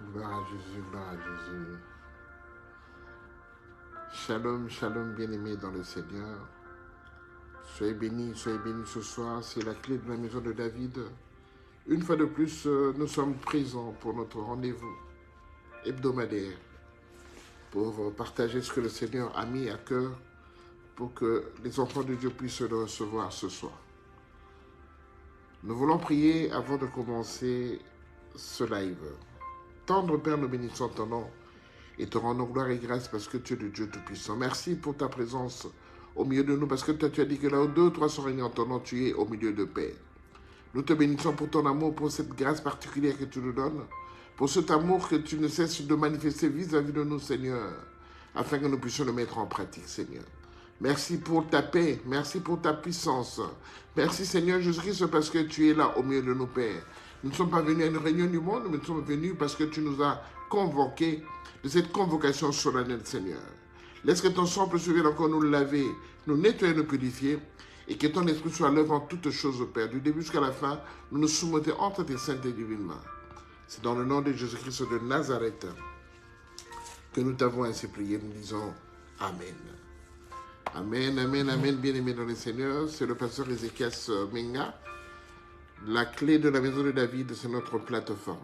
Gloire à Jésus, gloire à Jésus. Shalom, shalom, bien-aimés dans le Seigneur. Soyez bénis ce soir. C'est la clé de la maison de David. Une fois de plus, nous sommes présents pour notre rendez-vous hebdomadaire pour partager ce que le Seigneur a mis à cœur pour que les enfants de Dieu puissent le recevoir ce soir. Nous voulons prier avant de commencer ce live. Tendre Père, nous bénissons ton nom et te rendons gloire et grâce parce que tu es le Dieu Tout-Puissant. Merci pour ta présence au milieu de nous parce que toi tu as dit que là où deux ou trois sont réunis en ton nom, tu es au milieu de paix. Nous te bénissons pour ton amour, pour cette grâce particulière que tu nous donnes, pour cet amour que tu ne cesses de manifester vis-à-vis de nous, Seigneur, afin que nous puissions le mettre en pratique, Seigneur. Merci pour ta paix, merci pour ta puissance. Merci Seigneur Jésus-Christ parce que tu es là au milieu de nos pères. Nous ne sommes pas venus à une réunion du monde, mais nous sommes venus parce que tu nous as convoqués de cette convocation solennelle, Seigneur. Laisse que ton sang puisse encore nous laver, nous nettoyer, nous purifier, et que ton esprit soit à l'œuvre en toutes choses, Père. Du début jusqu'à la fin, nous nous soumettons entre tes saintes et divines mains. C'est dans le nom de Jésus-Christ de Nazareth que nous t'avons ainsi prié. Nous disons Amen. Amen, amen, amen, bien-aimés dans le Seigneur. C'est le pasteur Ézéchias Menga. La clé de la maison de David, c'est notre plateforme.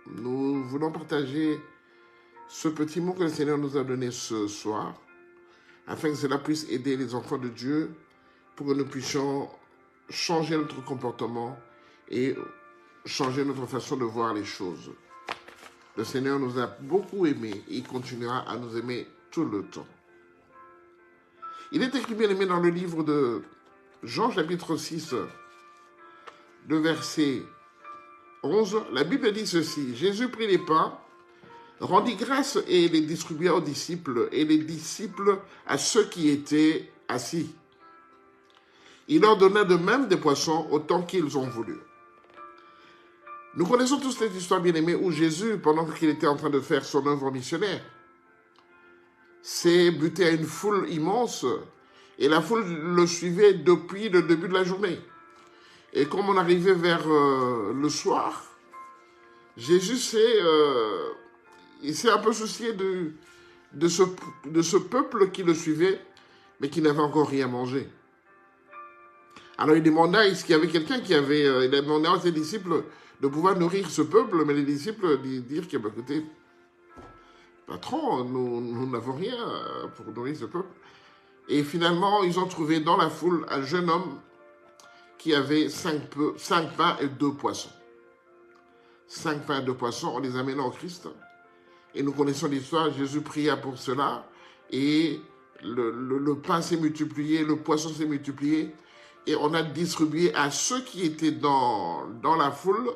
Nous voulons partager ce petit mot que le Seigneur nous a donné ce soir, afin que cela puisse aider les enfants de Dieu, pour que nous puissions changer notre comportement et changer notre façon de voir les choses. Le Seigneur nous a beaucoup aimés et il continuera à nous aimer tout le temps. Il est écrit, bien aimé, dans le livre de Jean, chapitre 6, de verset 11, la Bible dit ceci: Jésus prit les pains, rendit grâce et les distribua aux disciples, et les disciples à ceux qui étaient assis. Il leur donna de même des poissons autant qu'ils ont voulu. Nous connaissons tous cette histoire, bien aimée, où Jésus, pendant qu'il était en train de faire son œuvre missionnaire, s'est buté à une foule immense, et la foule le suivait depuis le début de la journée. Et comme on arrivait vers le soir, Jésus s'est un peu soucié de ce peuple qui le suivait, mais qui n'avait encore rien mangé. Alors il demanda, est-ce qu'il y avait quelqu'un qui avait... il a demandé à ses disciples de pouvoir nourrir ce peuple, mais les disciples dirent que, écoutez, patron, nous n'avons rien pour nourrir ce peuple. Et finalement, ils ont trouvé dans la foule un jeune homme qui avait 5 pains et 2 poissons. 5 pains et 2 poissons, on les amena au Christ. Et nous connaissons l'histoire, Jésus pria pour cela, et le pain s'est multiplié, le poisson s'est multiplié, et on a distribué à ceux qui étaient dans la foule,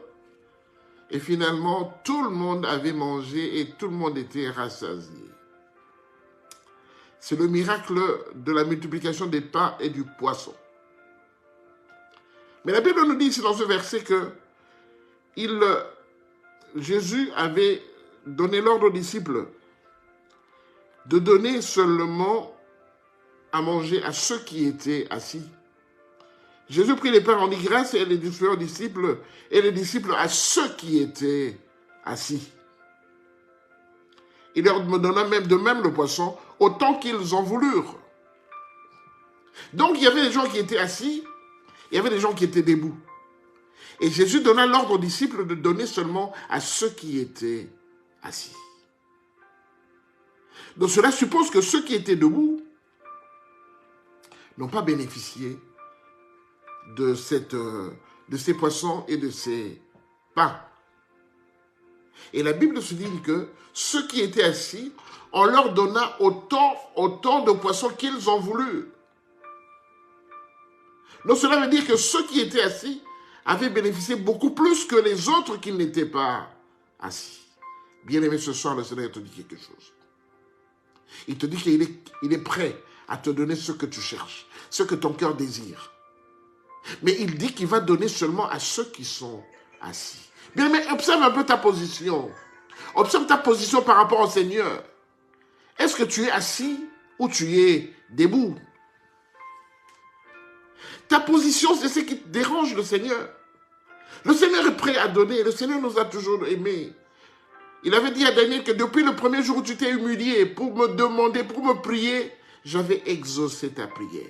et finalement, tout le monde avait mangé et tout le monde était rassasié. C'est le miracle de la multiplication des pains et du poisson. Mais la Bible nous dit ici dans ce verset que Jésus avait donné l'ordre aux disciples de donner seulement à manger à ceux qui étaient assis. Jésus prit les pains, rendit grâce et les distribuait aux disciples, et les disciples à ceux qui étaient assis. Il leur donna même de même le poisson, autant qu'ils en voulurent. Donc il y avait des gens qui étaient assis, il y avait des gens qui étaient debout. Et Jésus donna l'ordre aux disciples de donner seulement à ceux qui étaient assis. Donc cela suppose que ceux qui étaient debout n'ont pas bénéficié de ces poissons et de ces pains. Et la Bible se dit que ceux qui étaient assis, on leur donna autant de poissons qu'ils ont voulu. Donc cela veut dire que ceux qui étaient assis avaient bénéficié beaucoup plus que les autres qui n'étaient pas assis. Bien aimé, ce soir, le Seigneur te dit quelque chose. Il te dit qu'il est prêt à te donner ce que tu cherches, ce que ton cœur désire. Mais il dit qu'il va donner seulement à ceux qui sont assis. Bien, mais observe un peu ta position. Observe ta position par rapport au Seigneur. Est-ce que tu es assis ou tu es debout? Ta position, c'est ce qui dérange le Seigneur. Le Seigneur est prêt à donner. Le Seigneur nous a toujours aimés. Il avait dit à Daniel que depuis le premier jour où tu t'es humilié pour me demander, pour me prier, j'avais exaucé ta prière.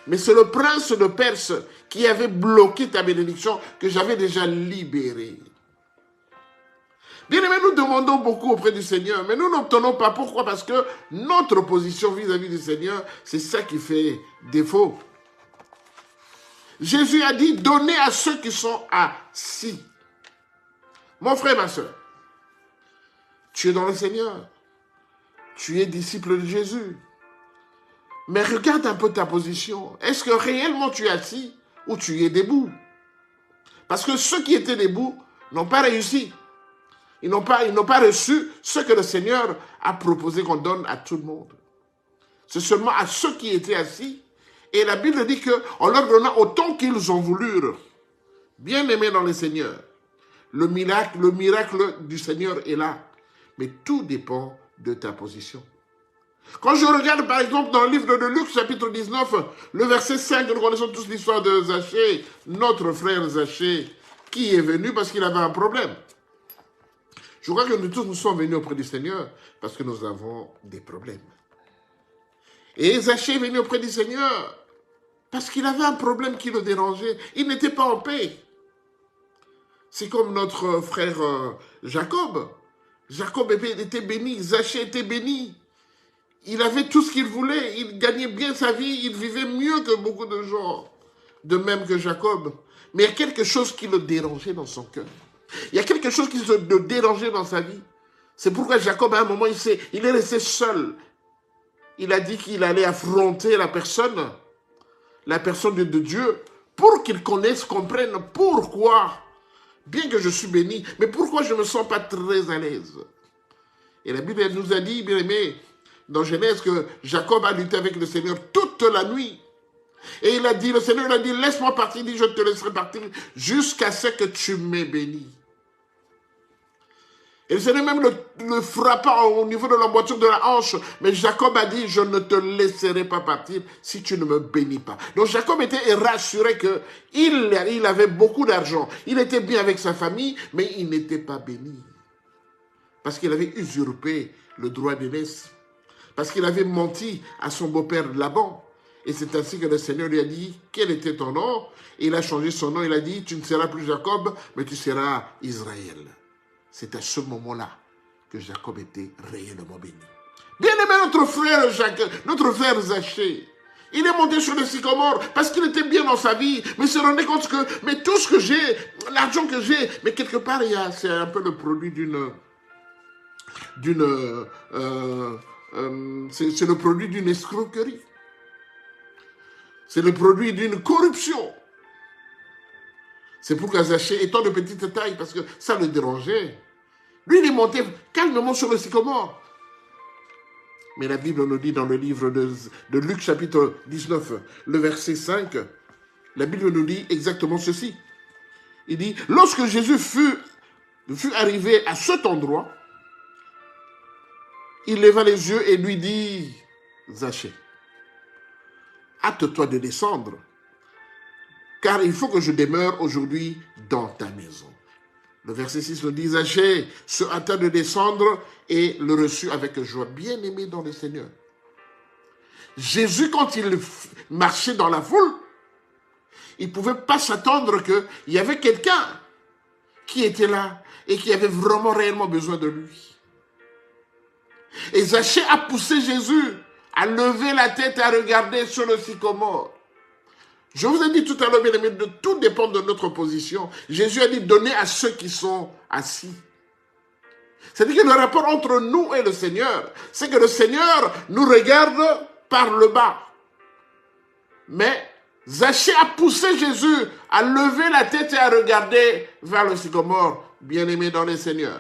Mais c'est le prince de Perse qui avait bloqué ta bénédiction que j'avais déjà libéré. Bien aimé, nous demandons beaucoup auprès du Seigneur, mais nous n'obtenons pas. Pourquoi? Parce que notre position vis-à-vis du Seigneur, c'est ça qui fait défaut. Jésus a dit, donnez à ceux qui sont assis. Mon frère, ma soeur, tu es dans le Seigneur. Tu es disciple de Jésus. Mais regarde un peu ta position. Est-ce que réellement tu es assis ou tu es debout? Parce que ceux qui étaient debout n'ont pas réussi. Ils n'ont pas reçu ce que le Seigneur a proposé qu'on donne à tout le monde. C'est seulement à ceux qui étaient assis. Et la Bible dit qu'on leur donna autant qu'ils ont voulu. Bien aimés dans le Seigneur. Le miracle du Seigneur est là. Mais tout dépend de ta position. Quand je regarde par exemple dans le livre de Luc, chapitre 19, le verset 5, nous connaissons tous l'histoire de Zachée, notre frère Zachée, qui est venu parce qu'il avait un problème. Je crois que nous tous nous sommes venus auprès du Seigneur parce que nous avons des problèmes. Et Zachée est venu auprès du Seigneur parce qu'il avait un problème qui le dérangeait. Il n'était pas en paix. C'est comme notre frère Jacob. Jacob était béni, Zachée était béni. Il avait tout ce qu'il voulait, il gagnait bien sa vie, il vivait mieux que beaucoup de gens, de même que Jacob. Mais il y a quelque chose qui le dérangeait dans son cœur. Il y a quelque chose qui le dérangeait dans sa vie. C'est pourquoi Jacob, à un moment, il est resté seul. Il a dit qu'il allait affronter la personne de Dieu, pour qu'il connaisse, comprenne pourquoi, bien que je suis béni, mais pourquoi je ne me sens pas très à l'aise. Et la Bible nous a dit, bien aimé, dans Genèse, que Jacob a lutté avec le Seigneur toute la nuit. Et il a dit, le Seigneur a dit, laisse-moi partir, il dit, je te laisserai partir jusqu'à ce que tu m'aies béni. Et le Seigneur même le frappa au niveau de l'emboîture de la hanche. Mais Jacob a dit, je ne te laisserai pas partir si tu ne me bénis pas. Donc Jacob était rassuré qu'il avait beaucoup d'argent. Il était bien avec sa famille, mais il n'était pas béni. Parce qu'il avait usurpé le droit d'aînesse. Parce qu'il avait menti à son beau-père Laban. Et c'est ainsi que le Seigneur lui a dit, quel était ton nom? Et il a changé son nom, il a dit, tu ne seras plus Jacob, mais tu seras Israël. C'est à ce moment-là que Jacob était réellement béni. Bien aimé notre frère Zachée, il est monté sur le sycomore parce qu'il était bien dans sa vie, mais il se rendait compte que, mais tout ce que j'ai, l'argent que j'ai, mais quelque part, c'est un peu le produit c'est le produit d'une escroquerie. C'est le produit d'une corruption. C'est pourquoi Zachée, étant de petite taille, parce que ça le dérangeait, lui, il est monté calmement sur le sycomore. Mais la Bible nous dit dans le livre de Luc, chapitre 19, le verset 5, la Bible nous dit exactement ceci. Il dit, lorsque Jésus fut arrivé à cet endroit, il leva les yeux et lui dit, Zachée, hâte-toi de descendre, car il faut que je demeure aujourd'hui dans ta maison. Le verset 6 nous dit, Zachée se hâta de descendre et le reçut avec joie. Bien aimé dans le Seigneur. Jésus, quand il marchait dans la foule, il ne pouvait pas s'attendre qu'il y avait quelqu'un qui était là et qui avait vraiment réellement besoin de lui. Et Zachée a poussé Jésus à lever la tête et à regarder sur le sycomore. Je vous ai dit tout à l'heure, bien aimé, tout dépend de notre position. Jésus a dit, donnez à ceux qui sont assis. C'est-à-dire que le rapport entre nous et le Seigneur, c'est que le Seigneur nous regarde par le bas. Mais Zachée a poussé Jésus à lever la tête et à regarder vers le sycomore, bien aimé dans le Seigneur.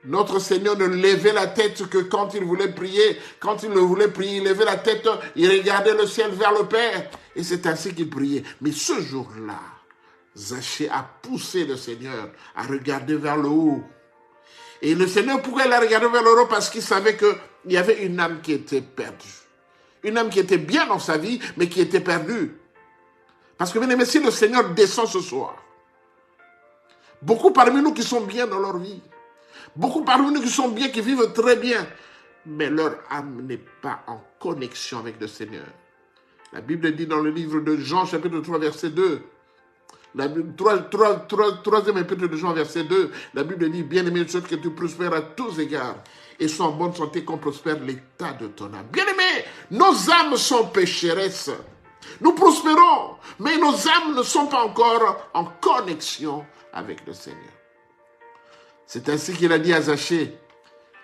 Notre Seigneur ne levait la tête que quand il voulait prier. Quand il le voulait prier, il levait la tête, il regardait le ciel vers le Père. Et c'est ainsi qu'il priait. Mais ce jour-là, Zachée a poussé le Seigneur à regarder vers le haut. Et le Seigneur, pourquoi il a regardé vers le haut? Parce qu'il savait qu'il y avait une âme qui était perdue. Une âme qui était bien dans sa vie, mais qui était perdue. Parce que, bien aimé, si le Seigneur descend ce soir, beaucoup parmi nous qui sont bien dans leur vie, Beaucoup parmi nous qui sont bien, qui vivent très bien, mais leur âme n'est pas en connexion avec le Seigneur. La Bible dit dans le livre de Jean, chapitre 3, verset 2, troisième épître de Jean, verset 2, la Bible dit, bien-aimé, je souhaite que tu prospères à tous égards et sois en bonne santé comme prospère l'état de ton âme. Bien-aimé, nos âmes sont pécheresses. Nous prospérons, mais nos âmes ne sont pas encore en connexion avec le Seigneur. C'est ainsi qu'il a dit à Zachée,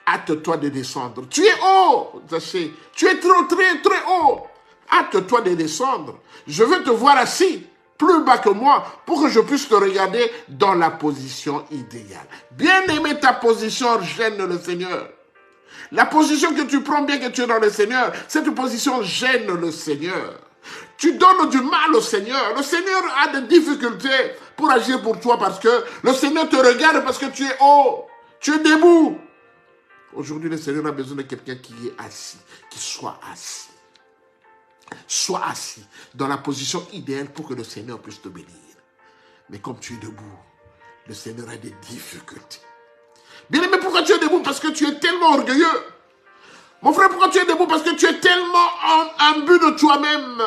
hâte-toi de descendre. Tu es haut, Zachée, tu es très, très haut. Hâte-toi de descendre. Je veux te voir assis, plus bas que moi, pour que je puisse te regarder dans la position idéale. Bien aimé, ta position gêne le Seigneur. La position que tu prends bien que tu es dans le Seigneur, cette position gêne le Seigneur. Tu donnes du mal au Seigneur. Le Seigneur a des difficultés pour agir pour toi parce que le Seigneur te regarde parce que tu es haut, tu es debout. Aujourd'hui, le Seigneur a besoin de quelqu'un qui est assis, qui soit assis. Sois assis dans la position idéale pour que le Seigneur puisse te bénir. Mais comme tu es debout, le Seigneur a des difficultés. Bien aimé, pourquoi tu es debout? Parce que tu es tellement orgueilleux. Mon frère, pourquoi tu es debout? Parce que tu es tellement imbu de toi-même.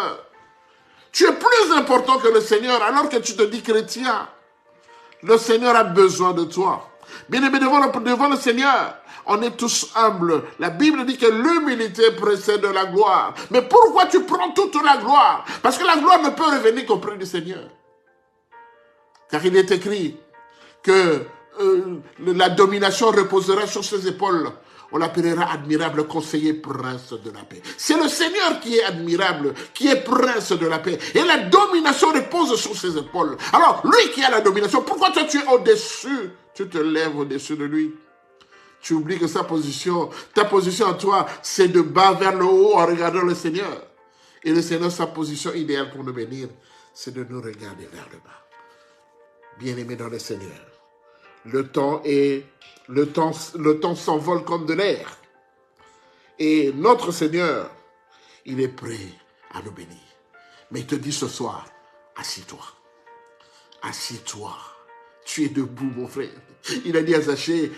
Tu es plus important que le Seigneur alors que tu te dis chrétien. Le Seigneur a besoin de toi. Bien aimé, devant le Seigneur, on est tous humbles. La Bible dit que l'humilité précède la gloire. Mais pourquoi tu prends toute la gloire? Parce que la gloire ne peut revenir qu'auprès du Seigneur. Car il est écrit que la domination reposera sur ses épaules. On l'appellera admirable conseiller, prince de la paix. C'est le Seigneur qui est admirable, qui est prince de la paix. Et la domination repose sur ses épaules. Alors, lui qui a la domination, pourquoi toi tu es au-dessus? Tu te lèves au-dessus de lui. Tu oublies que ta position à toi, c'est de bas vers le haut en regardant le Seigneur. Et le Seigneur, sa position idéale pour nous bénir, c'est de nous regarder vers le bas. Bien-aimés dans le Seigneur, le temps s'envole comme de l'air. Et notre Seigneur, il est prêt à nous bénir. Mais il te dit ce soir, assis-toi. Assis-toi. Tu es debout, mon frère. Il a dit à Zachée,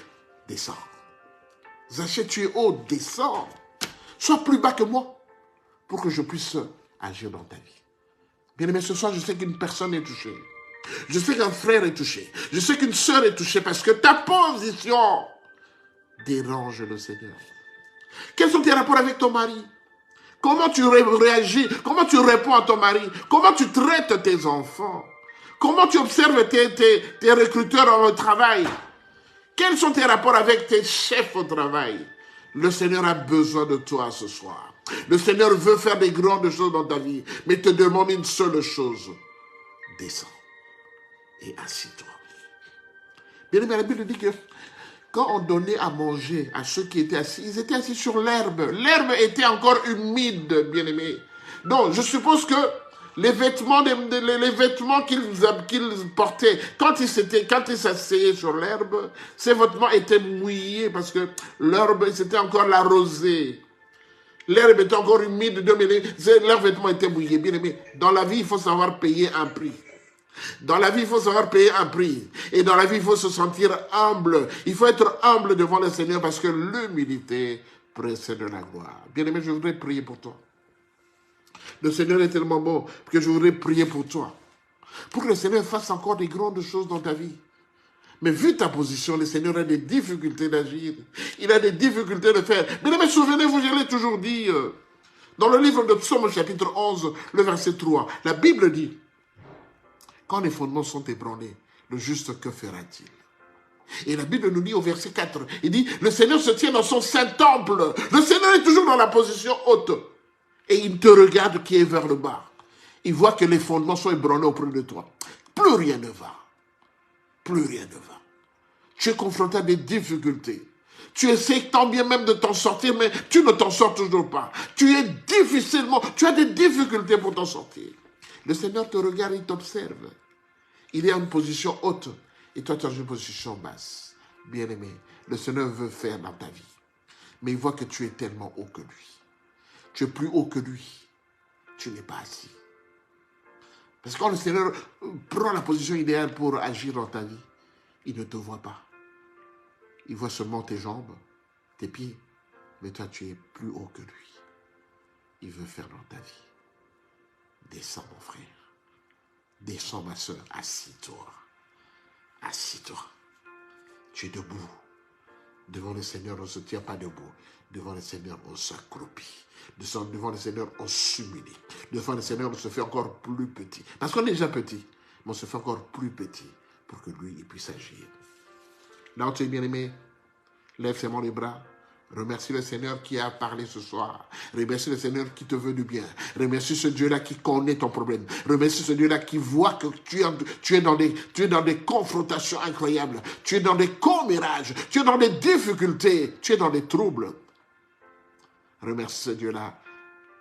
descends. Zachée, tu es haut, descends. Sois plus bas que moi pour que je puisse agir dans ta vie. Bien-aimé, ce soir, je sais qu'une personne est touchée. Je sais qu'un frère est touché. Je sais qu'une sœur est touchée parce que ta position dérange le Seigneur. Quels sont tes rapports avec ton mari? Comment tu réagis? Comment tu réponds à ton mari? Comment tu traites tes enfants? Comment tu observes tes recruteurs au travail? Quels sont tes rapports avec tes chefs au travail? Le Seigneur a besoin de toi ce soir. Le Seigneur veut faire des grandes choses dans ta vie, mais il te demande une seule chose. Descends et assis-toi. Bien aimé, la Bible dit que quand on donnait à manger à ceux qui étaient assis, ils étaient assis sur l'herbe. L'herbe était encore humide, bien aimé. Donc, je suppose que les vêtements qu'ils portaient, quand ils s'asseyaient sur l'herbe, ces vêtements étaient mouillés parce que l'herbe, c'était encore la rosée. L'herbe était encore humide, leurs vêtements étaient mouillés. Bien aimé, dans la vie, il faut savoir payer un prix. Dans la vie, il faut savoir payer un prix. Et dans la vie, il faut se sentir humble. Il faut être humble devant le Seigneur parce que l'humilité précède la gloire. Bien-aimé, je voudrais prier pour toi. Le Seigneur est tellement bon que je voudrais prier pour toi. Pour que le Seigneur fasse encore des grandes choses dans ta vie. Mais vu ta position, le Seigneur a des difficultés d'agir. Il a des difficultés de faire. Bien-aimé, souvenez-vous, je l'ai toujours dit. Dans le livre de Psaume, chapitre 11, le verset 3, la Bible dit: quand les fondements sont ébranlés, le juste, que fera-t-il? Et la Bible nous dit au verset 4, il dit, le Seigneur se tient dans son saint temple. Le Seigneur est toujours dans la position haute. Et il te regarde qui est vers le bas. Il voit que les fondements sont ébranlés auprès de toi. Plus rien ne va. Plus rien ne va. Tu es confronté à des difficultés. Tu essaies tant bien même de t'en sortir, mais tu ne t'en sors toujours pas. Tu as des difficultés pour t'en sortir. Le Seigneur te regarde, il t'observe. Il est en position haute et toi tu es en une position basse. Bien-aimé, le Seigneur veut faire dans ta vie. Mais il voit que tu es tellement haut que lui. Tu es plus haut que lui. Tu n'es pas assis. Parce que quand le Seigneur prend la position idéale pour agir dans ta vie, il ne te voit pas. Il voit seulement tes jambes, tes pieds. Mais toi, tu es plus haut que lui. Il veut faire dans ta vie. Descends, mon frère. Descends, ma soeur. Assis-toi. Assis-toi. Tu es debout. Devant le Seigneur, on ne se tient pas debout. Devant le Seigneur, on s'accroupit. Devant le Seigneur, on s'humilie. Devant le Seigneur, on se fait encore plus petit. Parce qu'on est déjà petit, mais on se fait encore plus petit pour que lui, il puisse agir. Là où tu es bien-aimé, lève seulement les bras. Remercie le Seigneur qui a parlé ce soir. Remercie le Seigneur qui te veut du bien. Remercie ce Dieu-là qui connaît ton problème. Remercie ce Dieu-là qui voit que tu es dans des confrontations incroyables. Tu es dans des commérages. Tu es dans des difficultés. Tu es dans des troubles. Remercie ce Dieu-là.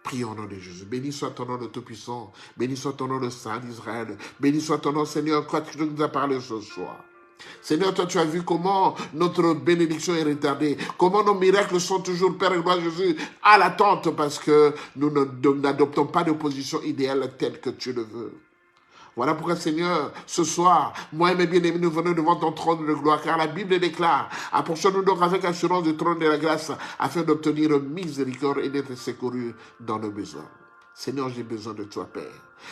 Prie au nom de Jésus. Béni soit ton nom de Tout-Puissant. Béni soit ton nom de Saint d'Israël. Béni soit ton nom, Seigneur, quoi que tu nous as parlé ce soir. Seigneur, toi tu as vu comment notre bénédiction est retardée, comment nos miracles sont toujours, Père et gloire Jésus, à l'attente parce que nous n'adoptons pas de position idéale telle que tu le veux. Voilà pourquoi, Seigneur, ce soir, moi et mes bien-aimés, nous venons devant ton trône de gloire, car la Bible déclare, approchons-nous donc avec assurance du trône de la grâce, afin d'obtenir miséricorde et d'être secourus dans nos besoins. Seigneur, j'ai besoin de toi, Père.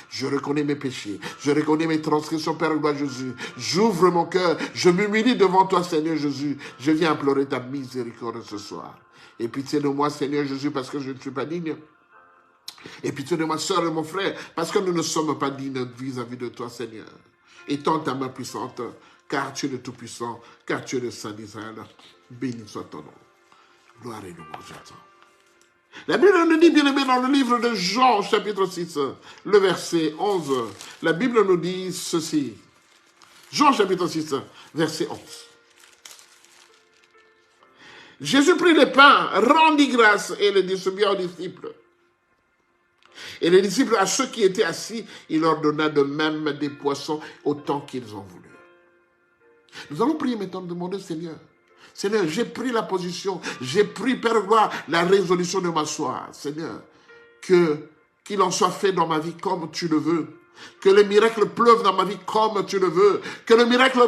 Je reconnais mes péchés. Je reconnais mes transgressions, Père, gloire Jésus. J'ouvre mon cœur. Je m'humilie devant toi, Seigneur Jésus. Je viens implorer ta miséricorde ce soir. Et pitié de moi, Seigneur Jésus, parce que je ne suis pas digne. Et pitié de ma soeur et mon frère, parce que nous ne sommes pas dignes vis-à-vis de toi, Seigneur. Étends ta main puissante, car tu es le Tout-Puissant, car tu es le Saint d'Israël. Béni soit ton nom. Gloire et louange à toi. La Bible nous dit, bien aimé, dans le livre de Jean, chapitre 6, le verset 11, la Bible nous dit ceci. Jean, chapitre 6, verset 11. Jésus prit le pain, rendit grâce et le distribua aux disciples. Et les disciples, à ceux qui étaient assis, il leur donna de même des poissons autant qu'ils en voulu. Nous allons prier maintenant, demander, Seigneur, j'ai pris la position, j'ai pris, Père gloire, la résolution de m'asseoir. Seigneur, qu'il en soit fait dans ma vie comme tu le veux. Que les miracles pleuvent dans ma vie comme tu le veux. Que le miracle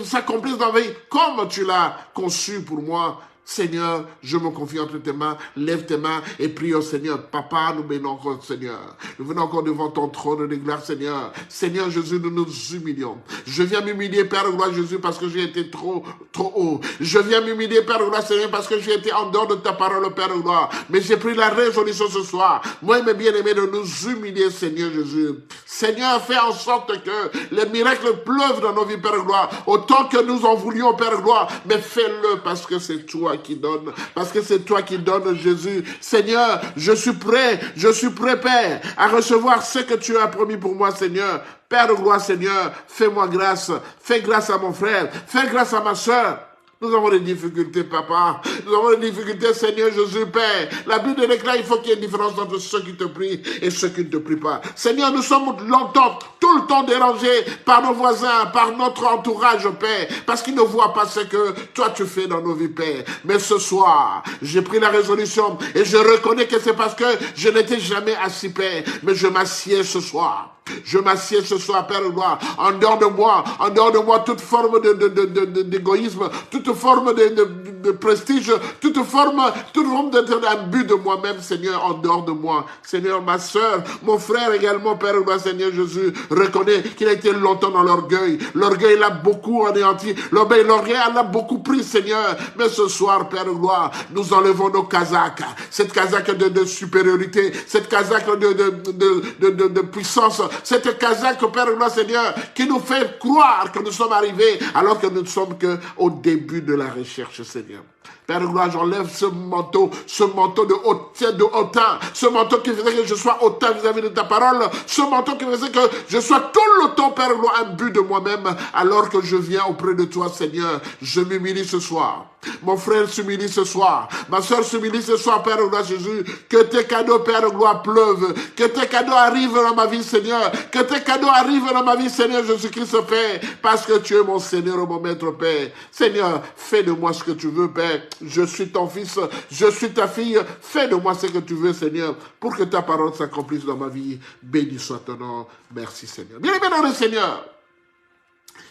s'accomplisse dans ma vie comme tu l'as conçu pour moi. Seigneur, je me confie entre tes mains, lève tes mains et prie au Seigneur. Papa, nous bénissons encore, Seigneur. Nous venons encore devant ton trône de gloire, Seigneur. Seigneur Jésus, nous nous humilions. Je viens m'humilier, Père gloire Jésus, parce que j'ai été trop haut. Je viens m'humilier, Père gloire Seigneur, parce que j'ai été en dehors de ta parole, Père gloire. Mais j'ai pris la résolution ce soir, moi et mes bien-aimés, de nous humilier, Seigneur Jésus. Seigneur, fais en sorte que les miracles pleuvent dans nos vies, Père gloire, autant que nous en voulions, Père gloire. Mais fais-le parce que c'est toi qui donne, parce que c'est toi qui donnes, Jésus. Seigneur, je suis prêt, Père, à recevoir ce que tu as promis pour moi, Seigneur. Père de gloire, Seigneur, fais-moi grâce, fais grâce à mon frère, fais grâce à ma soeur. Nous avons des difficultés, Papa. Nous avons des difficultés, Seigneur Jésus, Père. La Bible déclare qu'il faut qu'il y ait une différence entre ceux qui te prient et ceux qui ne te prient pas. Seigneur, nous sommes longtemps, tout le temps dérangés par nos voisins, par notre entourage, Père, parce qu'ils ne voient pas ce que toi tu fais dans nos vies, Père. Mais ce soir, j'ai pris la résolution et je reconnais que c'est parce que je n'étais jamais assis, Père, mais je m'assieds ce soir. Je m'assieds ce soir, Père de gloire, en dehors de moi, toute forme d'égoïsme, toute forme de prestige, toute forme d'être un but de moi-même, Seigneur, en dehors de moi. Seigneur, ma soeur, mon frère également, Père de gloire, Seigneur Jésus, reconnaît qu'il a été longtemps dans l'orgueil. L'orgueil l'a beaucoup anéanti, l'orgueil l'a beaucoup pris, Seigneur. Mais ce soir, Père de gloire, nous enlevons nos casaques, cette casaque de supériorité, cette casaque de puissance, cette casaque, Père de gloire, Seigneur, qui nous fait croire que nous sommes arrivés alors que nous ne sommes qu'au début de la recherche, Seigneur. Père de gloire, j'enlève ce manteau de hautain, ce manteau qui faisait que je sois hautain vis-à-vis de ta parole, ce manteau qui faisait que je sois tout le temps, Père de gloire, un but de moi-même, alors que je viens auprès de toi, Seigneur. Je m'humilie ce soir. Mon frère s'humilie ce soir. Ma soeur s'humilie ce soir, Père de gloire, Jésus. Que tes cadeaux, Père de gloire, pleuvent. Que tes cadeaux arrivent dans ma vie, Seigneur. Que tes cadeaux arrivent dans ma vie, Seigneur Jésus-Christ, Père. Parce que tu es mon Seigneur, mon Maître, Père. Seigneur, fais de moi ce que tu veux, Père. Je suis ton fils, je suis ta fille. Fais de moi ce que tu veux, Seigneur, pour que ta parole s'accomplisse dans ma vie. Béni soit ton nom. Merci, Seigneur. Bien aimé dans le Seigneur.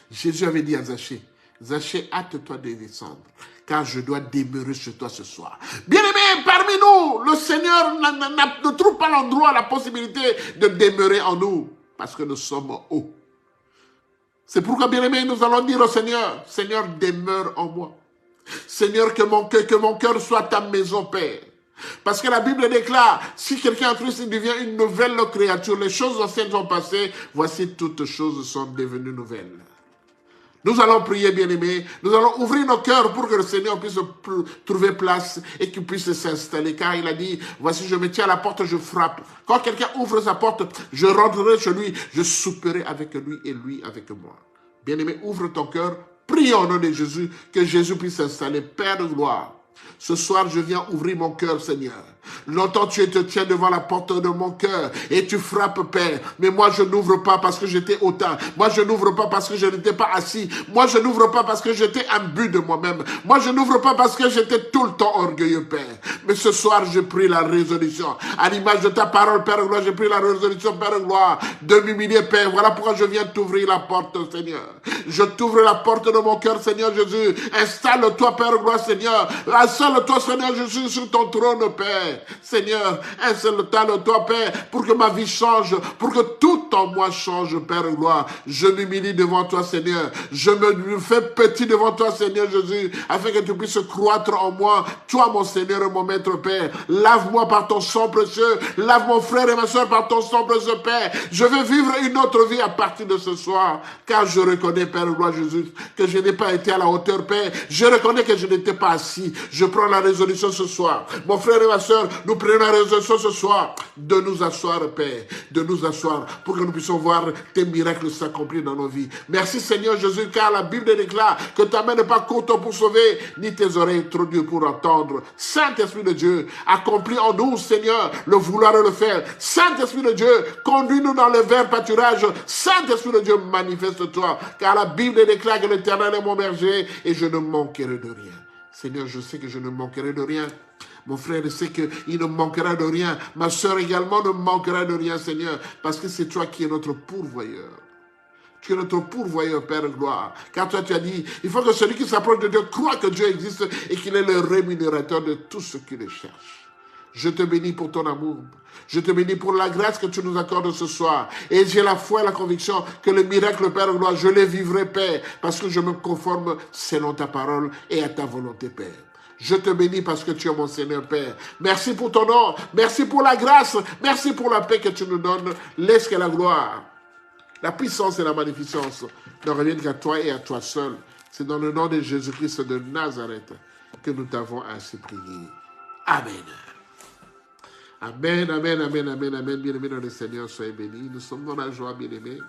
Jésus avait dit à Zachée, Zachée, hâte-toi de descendre, car je dois demeurer chez toi ce soir. Bien-aimés, parmi nous, le Seigneur ne trouve pas l'endroit, la possibilité de demeurer en nous, parce que nous sommes hauts. C'est pourquoi, bien-aimés, nous allons dire au Seigneur, Seigneur, demeure en moi. Seigneur, que mon cœur soit ta maison, Père. Parce que la Bible déclare, si quelqu'un en Christ devient une nouvelle créature, les choses anciennes sont passées, voici toutes choses sont devenues nouvelles. Nous allons prier, bien-aimés, nous allons ouvrir nos cœurs pour que le Seigneur puisse trouver place et qu'il puisse s'installer. Car il a dit, voici je me tiens à la porte, je frappe. Quand quelqu'un ouvre sa porte, je rentrerai chez lui, je souperai avec lui et lui avec moi. Bien-aimé, ouvre ton cœur, prie au nom de Jésus, que Jésus puisse s'installer. Père de gloire, ce soir je viens ouvrir mon cœur, Seigneur. Longtemps tu te tiens devant la porte de mon cœur et tu frappes, Père. Mais moi je n'ouvre pas parce que j'étais hautain. Moi je n'ouvre pas parce que je n'étais pas assis. Moi je n'ouvre pas parce que j'étais imbu de moi-même. Moi je n'ouvre pas parce que j'étais tout le temps orgueilleux, Père. Mais ce soir je prie la résolution. À l'image de ta parole, Père gloire, je prie la résolution, Père gloire, de m'humilier, Père. Voilà pourquoi je viens t'ouvrir la porte, Seigneur. Je t'ouvre la porte de mon cœur, Seigneur Jésus. Installe-toi, Père gloire, Seigneur. Installe-toi, Seigneur Jésus, sur ton trône, Père. Seigneur, installe-toi, Père, pour que ma vie change, pour que tout en moi change, Père gloire. Je m'humilie devant toi, Seigneur. Je me fais petit devant toi, Seigneur Jésus, afin que tu puisses croître en moi. Toi, mon Seigneur et mon Maître, Père. Lave-moi par ton sang précieux. Lave mon frère et ma soeur par ton sang précieux, Père. Je veux vivre une autre vie à partir de ce soir, car je reconnais, Père gloire Jésus, que je n'ai pas été à la hauteur, Père. Je reconnais que je n'étais pas assis. Je prends la résolution ce soir. Mon frère et ma soeur, nous prenons la résolution ce soir de nous asseoir, Père, de nous asseoir pour que nous puissions voir tes miracles s'accomplir dans nos vies. Merci, Seigneur Jésus, car la Bible déclare que ta main n'est pas courte pour sauver, ni tes oreilles trop dures pour entendre. Saint-Esprit de Dieu, accomplis en nous, Seigneur, le vouloir et le faire. Saint-Esprit de Dieu, conduis-nous dans le vert pâturage. Saint-Esprit de Dieu, manifeste-toi, car la Bible déclare que l'Éternel est mon berger et je ne manquerai de rien. Seigneur, je sais que je ne manquerai de rien. Mon frère sait qu'il ne manquera de rien. Ma soeur également ne manquera de rien, Seigneur, parce que c'est toi qui es notre pourvoyeur. Tu es notre pourvoyeur, Père gloire. Car toi, tu as dit, il faut que celui qui s'approche de Dieu croit que Dieu existe et qu'il est le rémunérateur de tous ceux qui le cherchent. Je te bénis pour ton amour. Je te bénis pour la grâce que tu nous accordes ce soir. Et j'ai la foi et la conviction que le miracle, Père gloire, je les vivrai, Père, parce que je me conforme selon ta parole et à ta volonté, Père. Je te bénis parce que tu es mon Seigneur Père. Merci pour ton nom. Merci pour la grâce. Merci pour la paix que tu nous donnes. Laisse que la gloire, la puissance et la magnificence ne reviennent qu'à toi et à toi seul. C'est dans le nom de Jésus-Christ de Nazareth que nous t'avons ainsi prié. Amen. Amen, amen, amen, amen, amen. Bien-aimés dans le Seigneur, soyez bénis. Nous sommes dans la joie, bien-aimés.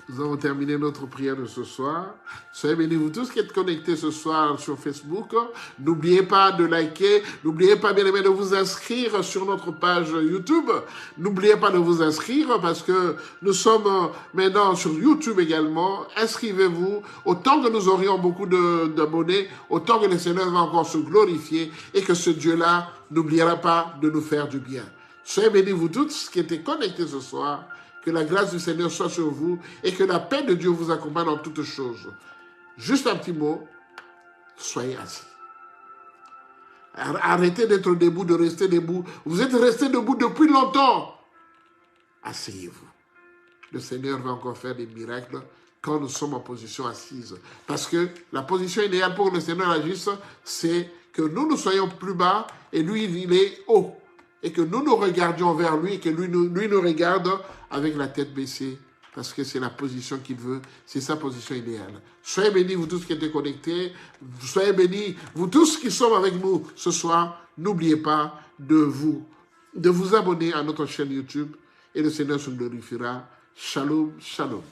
Nous avons terminé notre prière de ce soir. Soyez bénis, vous tous qui êtes connectés ce soir sur Facebook. N'oubliez pas de liker. N'oubliez pas, bien aimé, de vous inscrire sur notre page YouTube. N'oubliez pas de vous inscrire parce que nous sommes maintenant sur YouTube également. Inscrivez-vous. Autant que nous aurions beaucoup d'abonnés, autant que le Seigneur va encore se glorifier et que ce Dieu-là n'oubliera pas de nous faire du bien. Soyez bénis, vous tous qui êtes connectés ce soir. Que la grâce du Seigneur soit sur vous et que la paix de Dieu vous accompagne dans toutes choses. Juste un petit mot, soyez assis. Arrêtez d'être debout, de rester debout. Vous êtes resté debout depuis longtemps. Asseyez-vous. Le Seigneur va encore faire des miracles quand nous sommes en position assise. Parce que la position idéale pour que le Seigneur agisse, c'est que nous soyons plus bas et lui, il est haut. Et que nous nous regardions vers lui et que lui nous regarde avec la tête baissée parce que c'est la position qu'il veut, c'est sa position idéale. Soyez bénis, vous tous qui êtes connectés, soyez bénis, vous tous qui sommes avec nous ce soir, n'oubliez pas de vous abonner à notre chaîne YouTube et le Seigneur se glorifiera. Shalom, shalom.